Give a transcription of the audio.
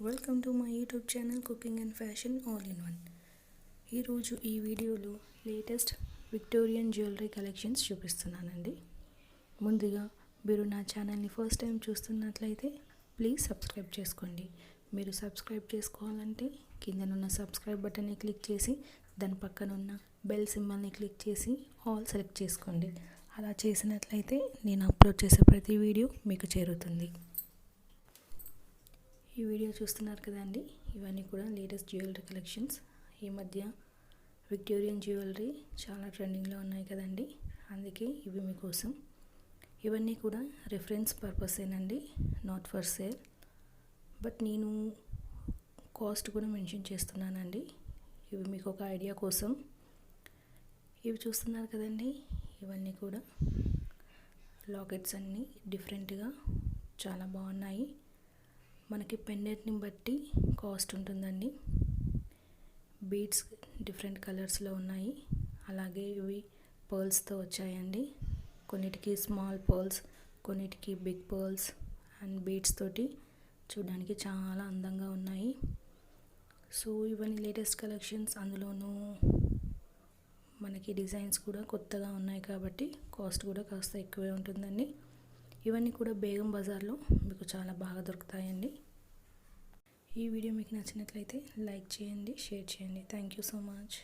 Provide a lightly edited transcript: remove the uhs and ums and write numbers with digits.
Welcome to my YouTube channel cooking and fashion all in one. ఈరోజు ఈ వీడియోలో latest Victorian jewellery collections చూపిస్తున్నానండి. ముందుగా మీరు నా ఛానల్ని ఫస్ట్ టైం చూస్తున్నట్లయితే ప్లీజ్ సబ్స్క్రైబ్ చేసుకోండి. మీరు సబ్స్క్రైబ్ చేసుకోవాలంటే కిందనున్న సబ్స్క్రైబ్ బటన్ని క్లిక్ చేసి దాని పక్కన ఉన్న బెల్ సింబల్ని క్లిక్ చేసి ఆల్ సెలెక్ట్ చేసుకోండి. అలా చేసినట్లయితే నేను అప్లోడ్ చేసే ప్రతి వీడియో మీకు చేరుతుంది. ఈ వీడియో చూస్తున్నారు కదండి, ఇవన్నీ కూడా లేటెస్ట్ జ్యువెలరీ కలెక్షన్స్. ఈ మధ్య విక్టోరియన్ జ్యువెలరీ చాలా ట్రెండింగ్లో ఉన్నాయి కదండి, అందుకే ఇవి మీకోసం. ఇవన్నీ కూడా రిఫరెన్స్ పర్పసేనండి, నాట్ ఫర్ సేల్. బట్ నేను కాస్ట్ కూడా మెన్షన్ చేస్తున్నానండి, ఇవి మీకు ఒక ఐడియా కోసం. ఇవి చూస్తున్నారు కదండి, ఇవన్నీ కూడా లాకెట్స్ అన్నీ డిఫరెంట్గా చాలా బాగున్నాయి. మనకి పెండెంట్ని బట్టి కాస్ట్ ఉంటుందండి. బీడ్స్ డిఫరెంట్ కలర్స్లో ఉన్నాయి. అలాగే ఇవి పర్ల్స్తో వచ్చాయండి. కొన్నిటికి స్మాల్ పర్ల్స్, కొన్నిటికి బిగ్ పర్ల్స్ అండ్ బీడ్స్ తోటి చూడడానికి చాలా అందంగా ఉన్నాయి. సో ఇవన్నీ లేటెస్ట్ కలెక్షన్స్, అందులోనూ మనకి డిజైన్స్ కూడా కొత్తగా ఉన్నాయి కాబట్టి కాస్ట్ కూడా కాస్త ఎక్కువే ఉంటుందండి. ఇవన్నీ కూడా బేగం బజార్లో మీకు చాలా బాగా దొరుకుతాయండి. ఈ వీడియో మీకు నచ్చినట్లయితే లైక్ చేయండి, షేర్ చేయండి. Thank you so much.